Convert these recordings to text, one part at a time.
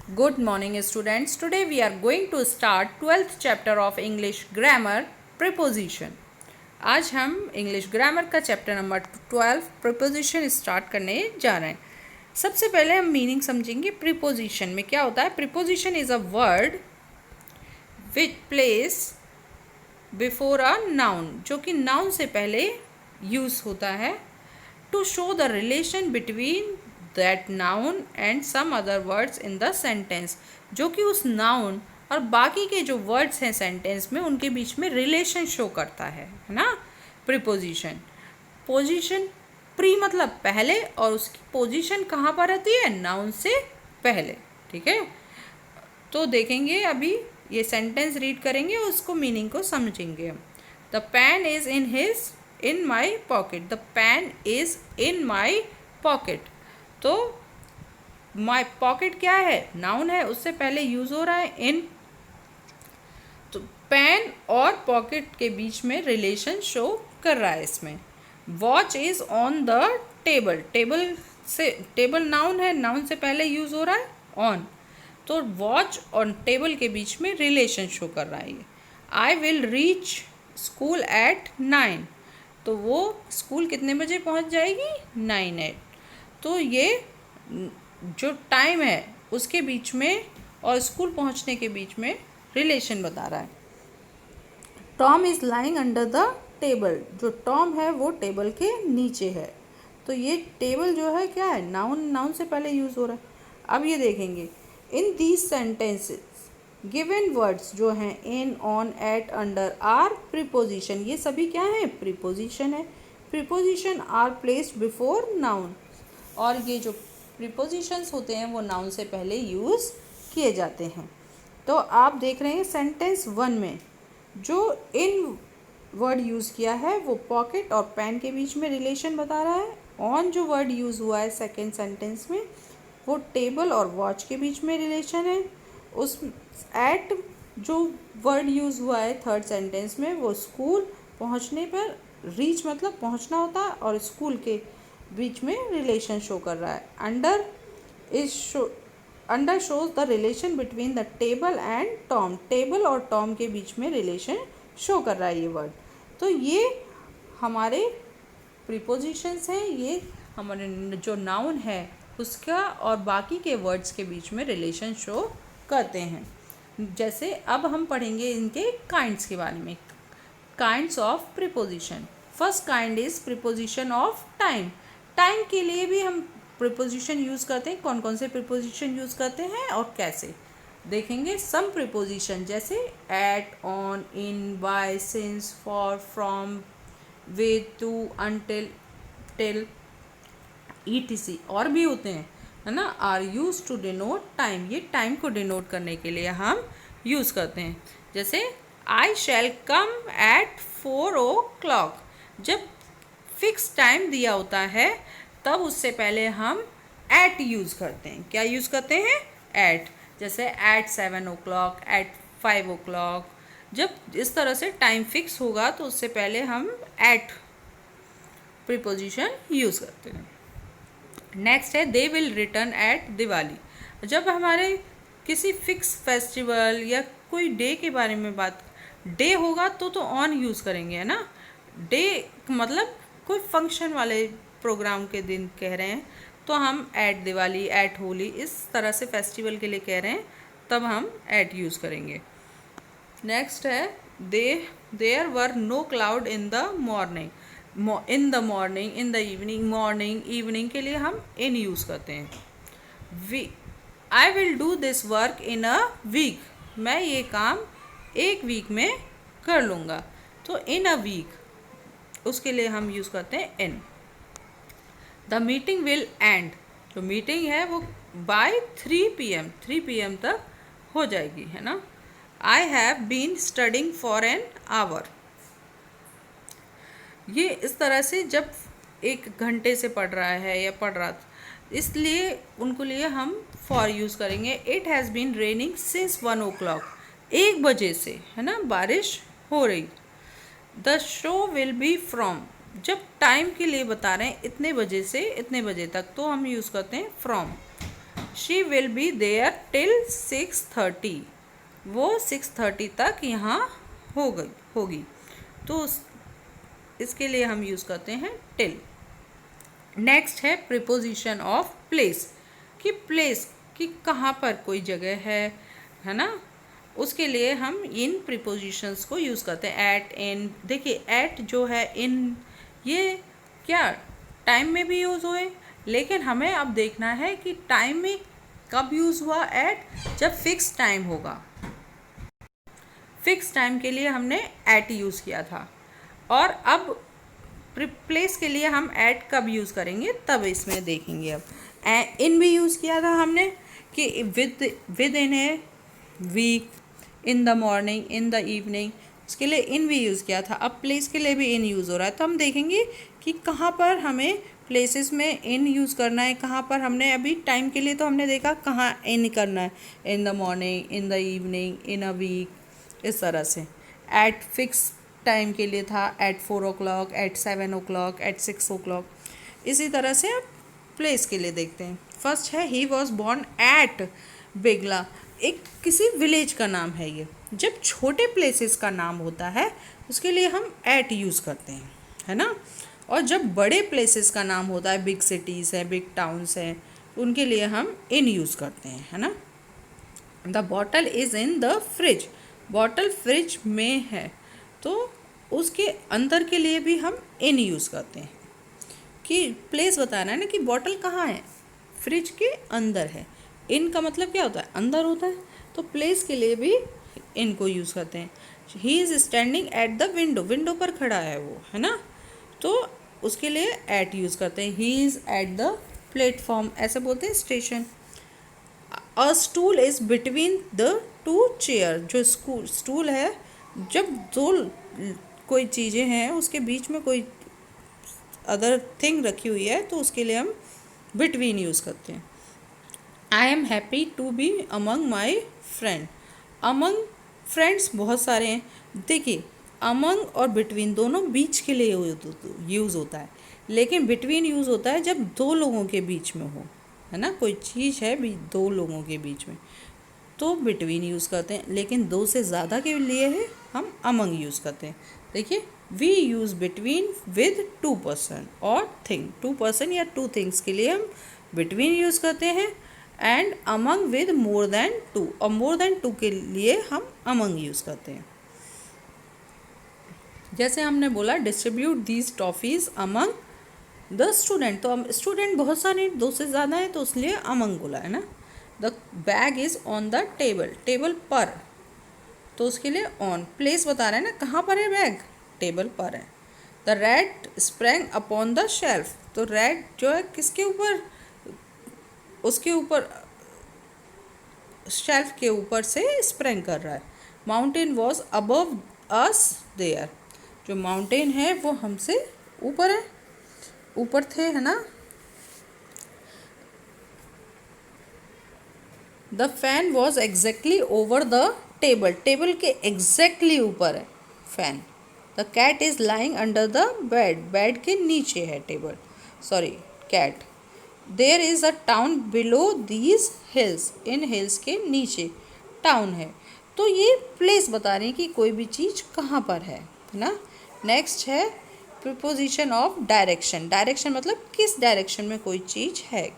Good morning students. Today we are going to start 12th chapter of English grammar preposition. आज हम English grammar का chapter number 12 preposition start करने जा रहे हैं. सबसे पहले हम मीनिंग समझेंगे. प्रीपोजिशन में क्या होता है. Preposition is a word which place before a noun, जो कि नाउन से पहले यूज होता है to show the relation between that noun and some other words in the sentence, जो कि उस नाउन और बाकी के जो वर्ड्स हैं सेंटेंस में उनके बीच में रिलेशन शो करता है ना. प्रीपोजिशन. पोजीशन प्री मतलब पहले, और उसकी पोजीशन कहाँ पर रहती है, नाउन से पहले. ठीक है, तो देखेंगे अभी ये सेंटेंस रीड करेंगे, उसको मीनिंग को समझेंगे. The pen is in my pocket. The pen is in my pocket. तो माई पॉकेट क्या है, नाउन है, उससे पहले यूज हो रहा है इन. तो पेन और पॉकेट के बीच में रिलेशन शो कर रहा है इसमें. Watch is on the table. Table noun है, नाउन से पहले यूज हो रहा है ऑन. तो वॉच और टेबल के बीच में रिलेशन शो कर रहा है ये. I will reach school eight 9. तो वो स्कूल कितने बजे पहुंच जाएगी, 9 8. तो ये जो टाइम है उसके बीच में और स्कूल पहुंचने के बीच में रिलेशन बता रहा है. Tom is lying under the table. जो टॉम है वो टेबल के नीचे है. तो ये टेबल जो है क्या है, नाउन से पहले यूज़ हो रहा है. अब ये देखेंगे in these sentences given words जो हैं in, on, at, under are preposition. ये सभी क्या है, प्रीपोजिशन है. Preposition are placed before noun. और ये जो प्रीपोजिशंस होते हैं वो नाउन से पहले यूज़ किए जाते हैं. तो आप देख रहे हैं सेंटेंस 1 में जो इन वर्ड यूज़ किया है वो पॉकेट और पेन के बीच में रिलेशन बता रहा है. ऑन जो वर्ड यूज़ हुआ है सेकेंड सेंटेंस में वो टेबल और वॉच के बीच में रिलेशन है. उस एट जो वर्ड यूज़ हुआ है थर्ड सेंटेंस में वो स्कूल पहुंचने पर, रीच मतलब पहुंचना होता है, और स्कूल के बीच में रिलेशन शो कर रहा है. Under shows the relation between the table and Tom. Table और टॉम के बीच में रिलेशन शो कर रहा है ये वर्ड. तो ये हमारे प्रीपोजिशंस हैं. ये हमारे जो नाउन है उसका और बाकी के वर्ड्स के बीच में रिलेशन शो करते हैं. जैसे अब हम पढ़ेंगे इनके काइंड्स के बारे में. Kinds of preposition. First kind is preposition of time. Time के लिए भी हम प्रीपोजिशन यूज़ करते हैं. कौन कौन से प्रीपोजिशन यूज़ करते हैं और कैसे देखेंगे. सम प्रीपोजिशन जैसे at, on, in, by, since, for, from, with, to, until, till, etc और भी होते हैं, है ना. Are use to denote time. ये टाइम को डिनोट करने के लिए हम यूज़ करते हैं. जैसे आई शैल कम एट 4 o'clock. जब फिक्स टाइम दिया होता है तब उससे पहले हम एट यूज़ करते हैं. क्या यूज़ करते हैं, एट. जैसे एट 7 o'clock, एट 5 o'clock. जब इस तरह से टाइम फिक्स होगा तो उससे पहले हम एट प्रीपोजिशन यूज़ करते हैं. नेक्स्ट है they will return at Diwali. जब हमारे किसी फिक्स फेस्टिवल या कोई डे के बारे में बात, डे होगा तो ऑन यूज़ करेंगे, है ना. डे मतलब कोई फंक्शन वाले प्रोग्राम के दिन कह रहे हैं तो हम एट दिवाली, एट होली, इस तरह से फेस्टिवल के लिए कह रहे हैं तब हम एट यूज़ करेंगे. नेक्स्ट है there were no cloud in the morning. In the morning, in the evening, morning, evening के लिए हम इन यूज़ करते हैं. I will do this work in a week. मैं ये काम एक वीक में कर लूँगा. तो इन अ वीक उसके लिए हम यूज़ करते हैं in. The meeting will end. जो मीटिंग है वो बाय 3 PM, 3 PM तक हो जाएगी, है ना. I have been studying for an hour. ये इस तरह से जब 1 घंटे से पढ़ रहा है या पढ़ रहा था, इसलिए उनको लिए हम फॉर यूज़ करेंगे. It has been raining since 1 o'clock. 1 बजे से, है ना, बारिश हो रही. The show will be from. जब टाइम के लिए बता रहे हैं इतने बजे से इतने बजे तक तो हम यूज़ करते हैं from. She will be there till 6:30, वो 6:30 तक यहाँ होगी। तो इसके लिए हम यूज़ करते हैं टिल। नेक्स्ट है प्रीपोजिशन ऑफ प्लेस, कि प्लेस कि कहाँ पर कोई जगह है ना, उसके लिए हम इन प्रीपोजिशंस को यूज़ करते हैं। एट, इन। देखिए एट जो है, इन, ये क्या टाइम में भी यूज़ हुए, लेकिन हमें अब देखना है कि टाइम में कब यूज़ हुआ एट, जब फिक्स टाइम होगा। फिक्स टाइम के लिए हमने एट यूज़ किया था, और अब प्लेस के लिए हम एट कब यूज़ करेंगे तब इसमें देखेंगे। अब इन भी यूज़ किया था हमने कि within a week, in the morning, in the evening, इसके लिए इन भी यूज़ किया था। अब प्लेस के लिए भी इन यूज़ हो रहा है, तो हम देखेंगे कि कहाँ पर हमें प्लेसेस में इन यूज़ करना है, कहाँ पर हमने अभी टाइम के लिए तो हमने देखा कहाँ इन करना है, in the morning, in the evening, in a week, इस तरह से। एट फिक्स टाइम के लिए था, eight 4 o'clock, eight 7 o'clock, eight 6 o'clock। इसी तरह से अब प्लेस के लिए देखते हैं। फर्स्ट है ही वॉज बॉर्न एट बेगला, एक किसी विलेज का नाम है ये। जब छोटे प्लेसेस का नाम होता है उसके लिए हम एट यूज़ करते हैं, है ना। और जब बड़े प्लेसेस का नाम होता है, बिग सिटीज़ हैं, बिग टाउन्स हैं, उनके लिए हम इन यूज़ करते हैं, है ना। The bottle is in the fridge, bottle fridge में है, तो उसके अंदर के लिए भी हम इन यूज़ करते हैं कि प्लेस बताना है ना कि बॉटल कहाँ है, फ्रिज के अंदर है। इन का मतलब क्या होता है, अंदर होता है, तो प्लेस के लिए भी इन को यूज़ करते हैं। He is standing at the window, window पर खड़ा है वो, है ना, तो उसके लिए एट यूज़ करते हैं। He is at the platform, ऐसे बोलते हैं station. A stool is between the to cheer, जो स्टूल है, जब दो कोई चीज़ें हैं उसके बीच में कोई अदर थिंग रखी हुई है, तो उसके लिए हम बिटवीन यूज़ करते हैं। I am happy to be among my friend, among friends बहुत सारे हैं। देखिए अमंग और बिटवीन दोनों बीच के लिए यूज़ होता है, लेकिन बिटवीन यूज़ होता है जब दो लोगों के बीच में हो, है ना, कोई चीज़ है भी दो लोगों के बीच में, तो बिटवीन यूज़ करते हैं। लेकिन दो से ज़्यादा के लिए है हम अमंग यूज़ करते हैं। देखिए we use between with 2 person और थिंग, 2 person या 2 things के लिए हम बिटवीन यूज़ करते हैं, and among with more than 2, और मोर देन 2 के लिए हम अमंग यूज़ करते हैं। जैसे हमने बोला distribute these toffees among the student, तो हम स्टूडेंट बहुत सारे, 2 से ज़्यादा है, तो इसलिए अमंग बोला है ना। The bag is on the table, table पर, तो उसके लिए ऑन। प्लेस बता रहे हैं ना, कहाँ पर है बैग, टेबल पर है। The rat sprang upon the shelf, तो रैट जो है किसके ऊपर, उसके ऊपर, शेल्फ के ऊपर से स्प्रैंग कर रहा है। Mountain was above us there, जो माउंटेन है वो हमसे ऊपर है, ऊपर थे, है ना। The fan was exactly over the table, table के एग्जैक्टली ऊपर है fan. The cat is lying under the bed, bed के नीचे है table, sorry cat. There is a town below these hills, इन हिल्स के नीचे टाउन है, तो ये प्लेस बता रही है कि कोई भी चीज़ कहाँ पर है ना। नेक्स्ट है प्रीपोजिशन ऑफ डायरेक्शन, डायरेक्शन मतलब किस डायरेक्शन में कोई चीज़ है।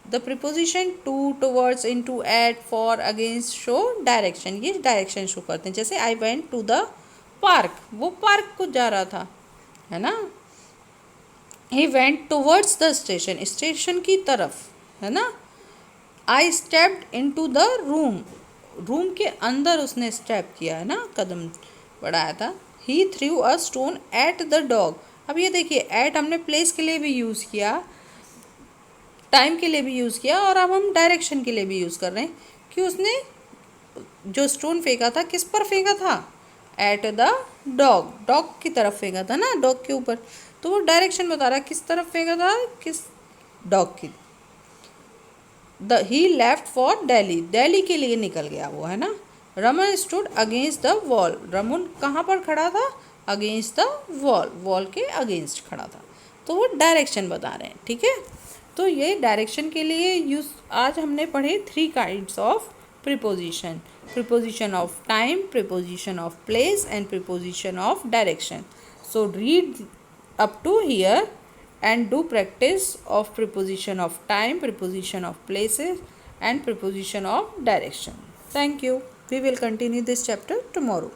The preposition to, towards, into, at, for, against show direction, ये डायरेक्शन शो करते हैं। जैसे I went to the park, वो पार्क को जा रहा था, है ना। He went towards the station, station की तरफ, है ना। I stepped into the room, room के अंदर उसने स्टेप किया, है ना, कदम बढ़ाया था। He threw a stone at the dog, अब ये देखिए एट हमने प्लेस के लिए भी यूज़ किया, टाइम के लिए भी यूज़ किया, और अब हम डायरेक्शन के लिए भी यूज़ कर रहे हैं कि उसने जो स्टोन फेंका था किस पर फेंका था, एट द डॉग, डॉग की तरफ फेंका था ना, डॉग के ऊपर, तो वो डायरेक्शन बता रहा है किस तरफ फेंका था, किस डॉग की। ही लेफ्ट फॉर दिल्ली, दिल्ली के लिए निकल गया वो, है ना। Raman stood against the wall, Raman कहाँ पर खड़ा था, अगेंस्ट द वॉल, वॉल के अगेंस्ट खड़ा था, तो वो डायरेक्शन बता रहे हैं, ठीक है। तो ये डायरेक्शन के लिए यूज आज हमने पढ़े 3 kinds of preposition, preposition of time, preposition of place and preposition of direction. So read up to here and do practice of preposition of time, preposition of places and preposition of direction. Thank you. We will continue this chapter tomorrow.